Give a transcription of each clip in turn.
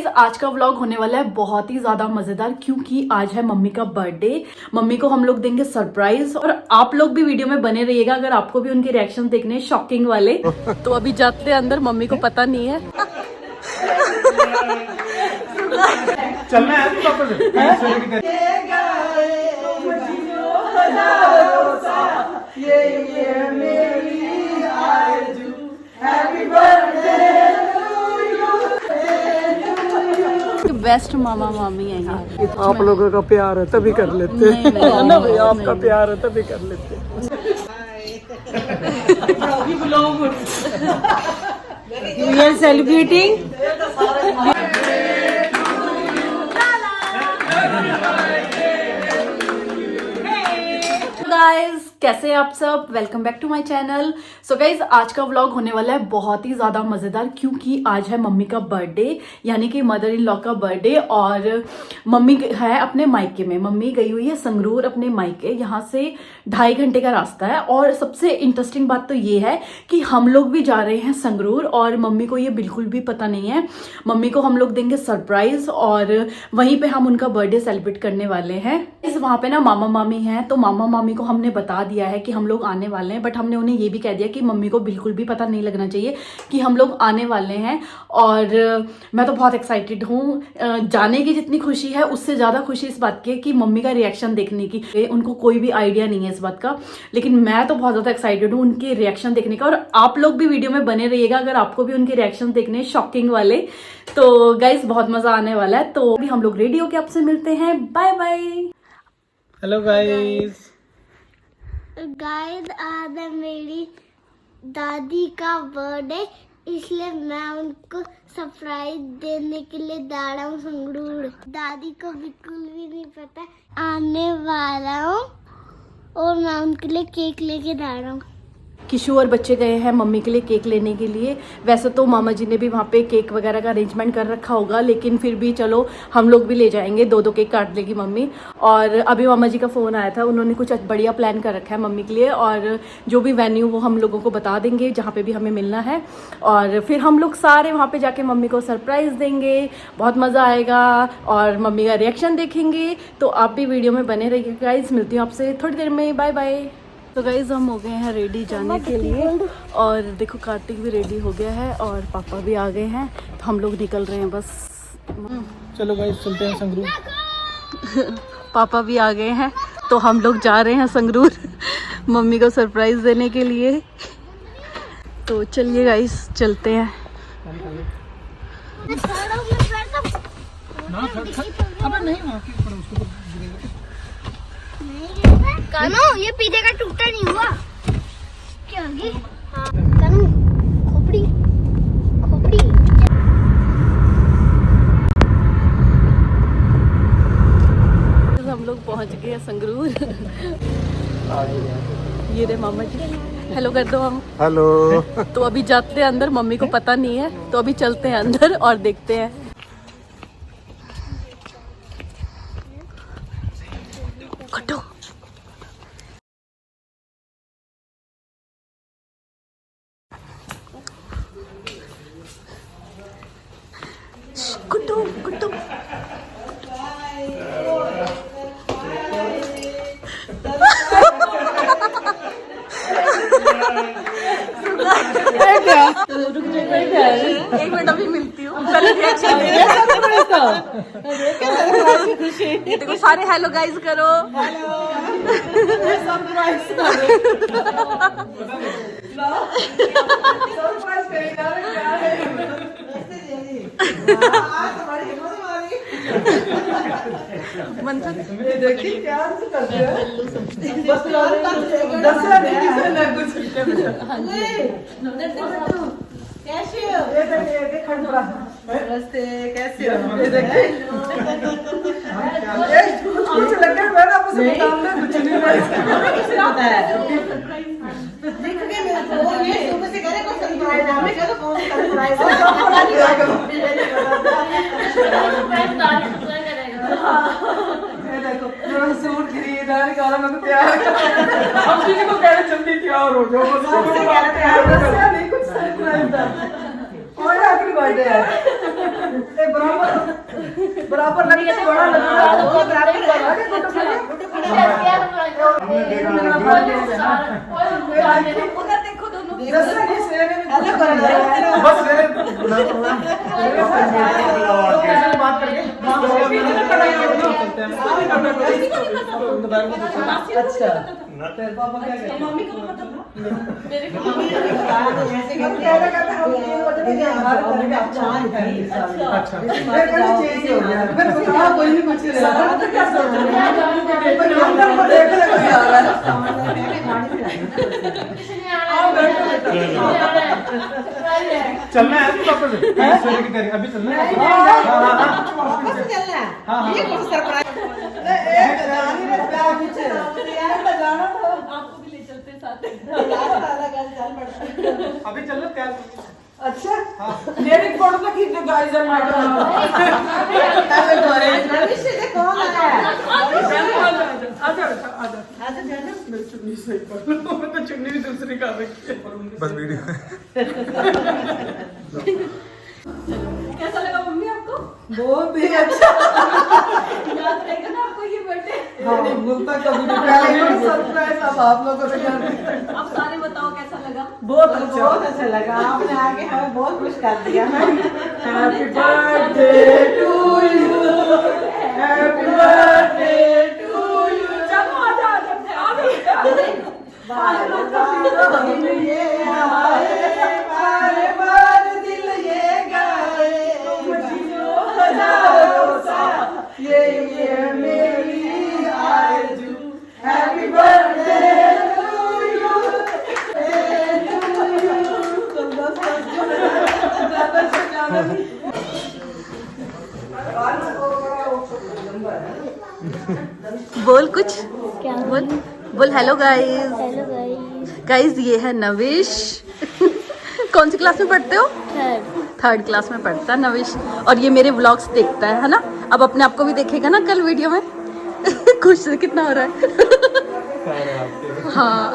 आज का व्लॉग होने वाला है बहुत ही ज्यादा मजेदार क्योंकि आज है मम्मी का बर्थडे। मम्मी को हम लोग देंगे सरप्राइज और आप लोग भी वीडियो में बने रहिएगा अगर आपको भी उनके रिएक्शन देखने शॉकिंग वाले। तो अभी जाते हैं अंदर, मम्मी को पता नहीं है। चलना है बेस्ट मामा मामी है ये। आप लोगों का प्यार है तभी कर लेते हैं ना भैया, आपका प्यार है तभी कर लेते हैं। We are celebrating. गाइज कैसे हैं आप सब, welcome back to my channel. So guys आज का व्लॉग होने वाला है बहुत ही ज्यादा मजेदार क्योंकि आज है मम्मी का बर्थडे, यानी कि मदर इन लॉ का बर्थडे। और मम्मी है अपने मायके में, मम्मी गई हुई है संगरूर अपने मायके। यहाँ से 2.5 घंटे का रास्ता है। और सबसे इंटरेस्टिंग बात तो ये है कि हम लोग भी जा रहे हैं संगरूर और मम्मी को ये बिल्कुल भी पता नहीं है। मम्मी को हम लोग देंगे सरप्राइज और वहीं पे हम उनका बर्थडे सेलिब्रेट करने वाले हैं। वहां पे ना मामा मामी हैं, तो मामा मामी को हमने बता दिया है कि हम लोग आने वाले हैं, बट हमने उन्हें ये भी कह दिया कि मम्मी को बिल्कुल भी पता नहीं लगना चाहिए कि हम लोग आने वाले हैं। और मैं तो बहुत एक्साइटेड हूँ। जाने की जितनी खुशी है उससे ज़्यादा खुशी इस बात की है कि मम्मी का रिएक्शन देखने की। उनको कोई भी आइडिया नहीं है इस बात का, लेकिन मैं तो बहुत ज़्यादा एक्साइटेड हूँ उनके रिएक्शन देखने का। और आप लोग भी वीडियो में बने रहिएगा अगर आपको भी उनके रिएक्शन देखने शॉकिंग वाले। तो गाइस बहुत मज़ा आने वाला है। तो अभी हम लोग रेडी होके आपसे मिलते हैं। Bye bye. Hello guys. Guys आज है मेरी दादी का बर्थडे, इसलिए मैं उनको सरप्राइज देने के लिए जा रहा हूँ संगरूर। दादी को बिल्कुल भी नहीं पता आने वाला हूँ और मैं उनके लिए केक लेके जा रहा हूँ। किशु और बच्चे गए हैं मम्मी के लिए केक लेने के लिए। वैसे तो मामा जी ने भी वहाँ पे केक वगैरह का अरेंजमेंट कर रखा होगा, लेकिन फिर भी चलो हम लोग भी ले जाएंगे। 2 केक काट लेगी मम्मी। और अभी मामा जी का फ़ोन आया था, उन्होंने कुछ बढ़िया प्लान कर रखा है मम्मी के लिए। और जो भी वेन्यू वो हम लोगों को बता देंगे जहाँ पर भी हमें मिलना है। और फिर हम लोग सारे वहाँ पर जाके मम्मी को सरप्राइज़ देंगे, बहुत मज़ा आएगा और मम्मी का रिएक्शन देखेंगे। तो आप भी वीडियो में बने रहिए गाइस। मिलती हूँ आपसे थोड़ी देर में, बाय बाय। तो गाइज हम हो गए हैं रेडी जाने के लिए और देखो कार्तिक भी रेडी हो गया है और पापा भी आ गए हैं। तो हम लोग निकल रहे हैं बस। चलो गाइस चलते हैं संगरूर। पापा भी आ गए हैं तो हम लोग जा रहे हैं संगरूर मम्मी को सरप्राइज देने के लिए। तो चलिए गाइस चलते हैं। अबे नहीं वहाँ की ऊपर उसको कानू ये पीछे का टूटा नहीं हुआ क्या आगे? हाँ कानू खोपड़ी खोपड़ी। हम लोग पहुंच गए हैं संगरूर। ये रे मामा जी, हेलो कर दो हम। हेलो। तो अभी जाते हैं अंदर, मम्मी को पता नहीं है, तो अभी चलते हैं अंदर और देखते हैं। कटो। कुटु कुटु। एक मिनट अभी मिलती हूँ। देखो सारे हेलो गाइस करो। नमस्ते, कैसे हो? कुछ लग गया मैं आपसे बताऊंगा कुछ नहीं पता है। देख के मेरे को ये सुबह से करे कोई सरप्राइज हमें कह दो कौन सरप्राइज है। देखो मेरा सूट खरीदार का मैं तो तैयार अब किसी को कह रहे जल्दी तैयार हो जाओ बस। नहीं कुछ सरप्राइज था और आखिरी बर्थडे है। बराबर लगता है, बड़ा लग रहा अच्छा फिर पापा क्या कहते हैं? मम्मी को मेरे को अच्छा चेंज हो गया फिर कोई नहीं पूछ रहा तो क्या सोच रहे हैं अंदर को देख ले कोई आ रहा है चलना है पापा से सोने की तैयारी अभी चलना है वापस चलना है हां ये कौन सरप्राइज एक रानी ने प्यार पीछे यार का जाना तो आपको भी ले चलते साथ अभी चल लो क्या अच्छा मेरी फोटो तो खींच दो गाइस और मार दो अबे गोरे भविष्य से कौन आया आजा जाना मेरी चुन्नी सही पर मैं तो चुन्नी भी दूसरी का रखी है बस वीडियो कैसा लगा मम्मी आपको बहुत ही अच्छा याद रहेगा ना आपको ये बर्थडे हाँ नहीं भूलता कभी नहीं पहले सरप्राइज अब आप लोगों को आप सारे बताओ कैसा लगा बहुत अच्छा लगा आपने आके हमें बहुत खुश कर दिया happy birthday to you happy birthday to you चलो आजा ये हमारे बार दिल ये गाए ये मेरी आरज़ू हैप्पी बर्थडे टू यू बोल कुछ क्या बोल hello guys hello guys guys ये है नविश कौन सी क्लास में पढ़ते हो थर्ड थर्ड क्लास में पढ़ता है नविश और ये मेरे व्लॉग्स देखता है ना अब अपने आप को भी देखेगा ना कल वीडियो में खुश कितना हो रहा है हाँ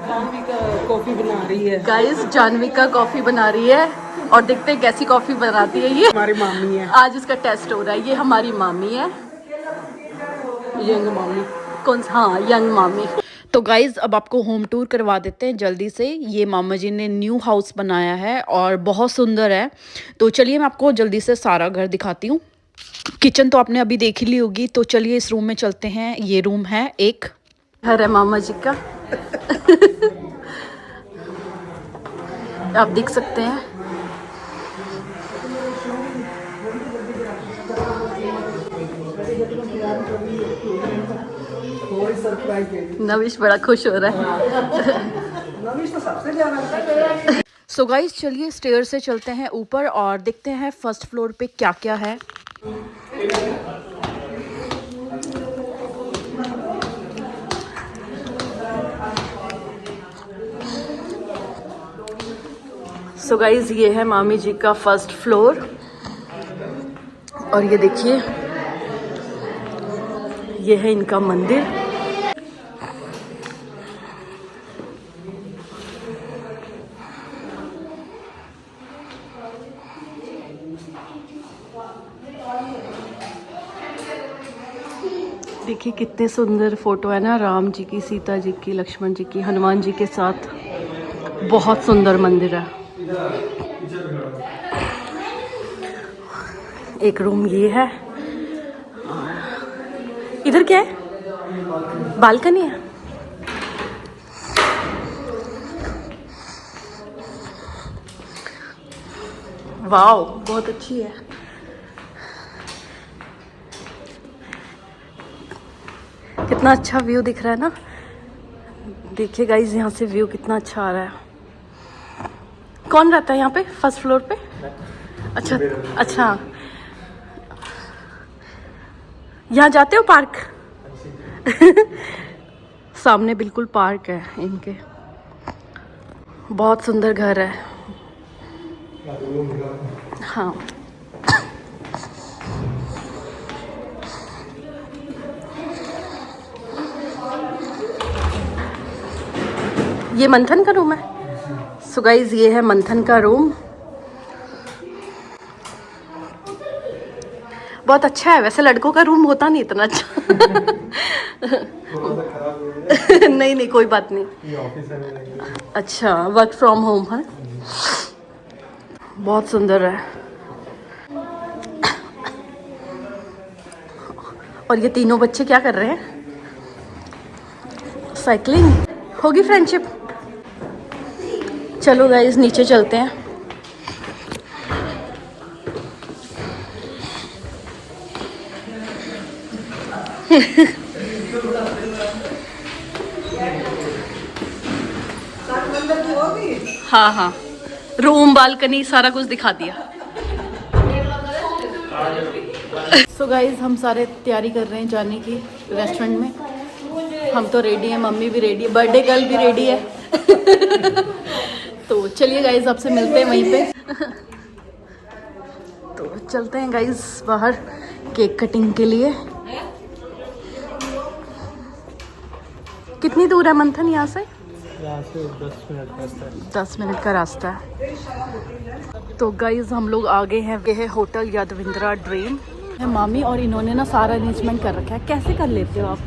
जानवी का कॉफी बना रही है गाइस जानवी का कॉफी बना रही है और देखते हैं कैसी कॉफी बनाती है ये हमारी मामी है आज इसका टेस्ट हो रहा है ये हमारी मामी है यंग मामी कौन सा हाँ यंग मामी तो गाइज अब आपको होम टूर करवा देते हैं जल्दी से ये मामा जी ने न्यू हाउस बनाया है और बहुत सुंदर है तो चलिए मैं आपको जल्दी से सारा घर दिखाती हूँ किचन तो आपने अभी देख ही ली होगी तो चलिए इस रूम में चलते हैं ये रूम है एक घर है मामा जी का आप देख सकते हैं नविश बड़ा खुश हो रहा है नविश तो सबसे ज्यादा सो गाइस चलिए स्टेयर से चलते हैं ऊपर और देखते हैं फर्स्ट फ्लोर पे क्या क्या है सो गाइस ये है मामी जी का फर्स्ट फ्लोर और ये देखिए ये है इनका मंदिर देखिए कितने सुंदर फोटो है ना राम जी की सीता जी की लक्ष्मण जी की हनुमान जी के साथ बहुत सुंदर मंदिर है एक रूम ये है इधर क्या है बालकनी है वाओ बहुत अच्छी है कितना अच्छा व्यू दिख रहा है ना देखिए गाइस यहाँ से व्यू कितना अच्छा आ रहा है कौन रहता है यहाँ पे फर्स्ट फ्लोर पे अच्छा अच्छा यहाँ जाते हो पार्क सामने बिल्कुल पार्क है इनके बहुत सुंदर घर है हाँ ये मंथन का रूम है सो गाइस ये है मंथन का रूम बहुत अच्छा है वैसे, लड़कों का रूम होता नहीं इतना अच्छा। नहीं नहीं कोई बात नहीं। अच्छा वर्क फ्रॉम होम है, बहुत सुंदर है। और ये तीनों बच्चे क्या कर रहे हैं? साइकिलिंग होगी फ्रेंडशिप। चलो गाइस नीचे चलते हैं। हाँ हाँ रूम बालकनी सारा कुछ दिखा दिया। सो गाइज हम सारे तैयारी कर रहे हैं जाने की रेस्टोरेंट में। हम तो रेडी हैं, मम्मी भी रेडी है, बर्थडे गर्ल भी रेडी है। तो चलिए गाइज आपसे मिलते हैं वहीं पे। तो चलते हैं गाइज बाहर केक कटिंग के लिए। कितनी दूर है मंथन यहाँ से? 10 मिनट का रास्ता है। तो गाइज हम लोग आगे हैं, ये है होटल यादविंद्रा ड्रीम। मामी और इन्होंने ना सारा अरेंजमेंट कर रखा है। कैसे कर लेते हो आप?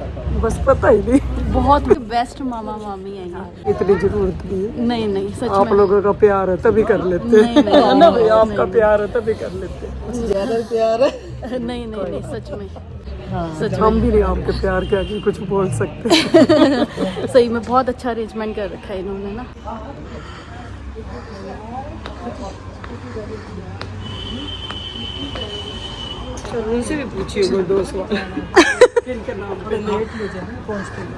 बस पता ही नहीं, बहुत बेस्ट मामा मामी है यहाँ। इतनी जरूरत नहीं है। नहीं नहीं सच आप में लोगों का प्यार है तभी कर लेते नहीं, हैं, नहीं, है ना भैया? नहीं, आपका नहीं। प्यार है तभी कर लेते हैं। ज्यादा प्यार है। नहीं नहीं नहीं सच में सच हम में भी नहीं आपके प्यार के आगे कुछ बोल सकते। सही में बहुत अच्छा अरेंजमेंट कर रखा है इन्होंने ना। उनसे भी पूछिए वो 2 सवाल। किनके नाम पे लेट हो जाए पहुंचते हैं।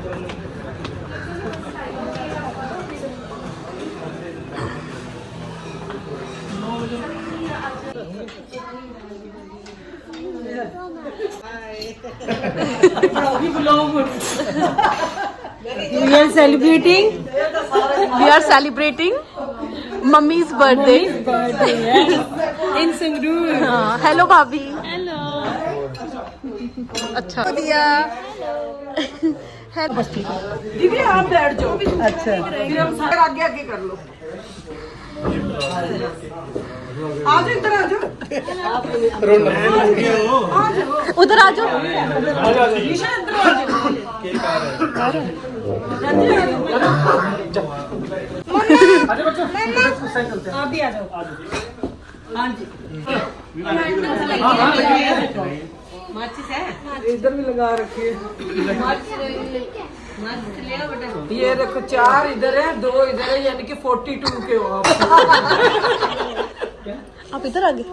We are celebrating we are celebrating mummy's birthday in Sangrur. Hello भाभी। हेलो। अच्छा दिया। दीदी आप बैठ जाओ। अच्छा फिर हम सारे आगे आगे कर लो। आ जाओ इधर आ जाओ। उधर आ जाओ। ईशा इधर आ जाओ। आप भी आ जाओ। हाँ जी माचिस है इधर भी लगा रखिए। ये देखो 4 इधर है 2 इधर है यानी कि 42 के हो आप। आप इधर आगे।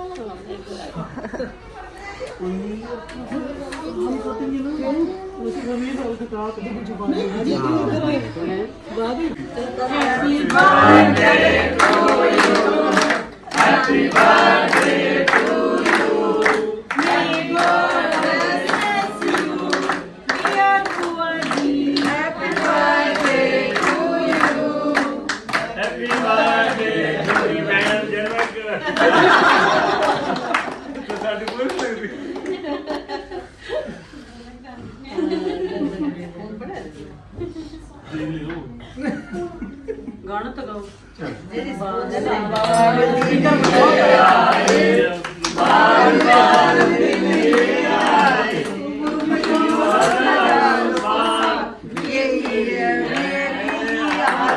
गाना तो गाओ।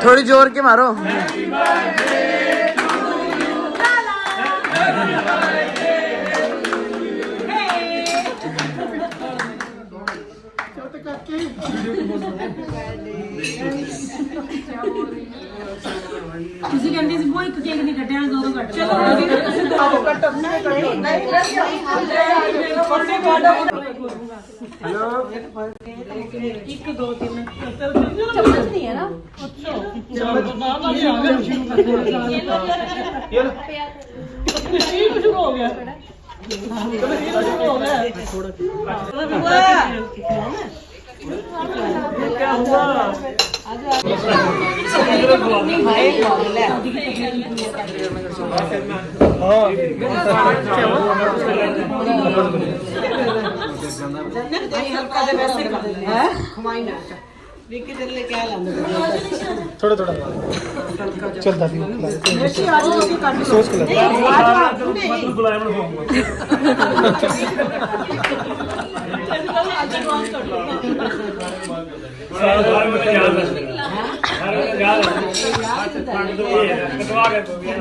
थोड़ी जोर के मारो। ਤੁਸੀਂ ਕਹਿੰਦੇ ਸੀ ਕੋਈ ਇੱਕ ਕੇਕ ਨਹੀਂ ਕੱਟਿਆ 2 ਕੱਟ ਚਲੋ ਕੱਟ हेलो 1 2 3 चम्मच नहीं है ना? शुरू हो गया क्या हुआ? हल्का दे वैसे है घुमाई ना विक्की तेरे लिए क्या लाने थोड़ा थोड़ा चल दादी मेसी आज रोटी काट लो सोच के लगा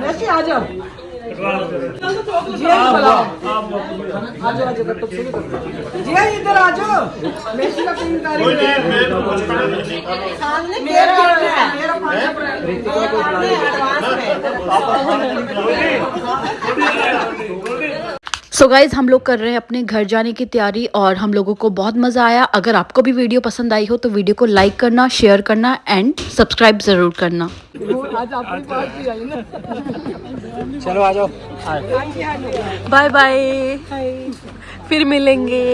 मेसी आ जाओ जिया बुलाओ आ जाओ तब तक शुरू कर जिया इधर आ जाओ मेसी का पिन कर मेरा सो गाइज हम लोग कर रहे हैं अपने घर जाने की तैयारी और हम लोगों को बहुत मज़ा आया। अगर आपको भी वीडियो पसंद आई हो तो वीडियो को लाइक करना, शेयर करना एंड सब्सक्राइब ज़रूर करना। आज अपनी पार्टी आई ना चलो आ जाओ बाय बाय, फिर मिलेंगे।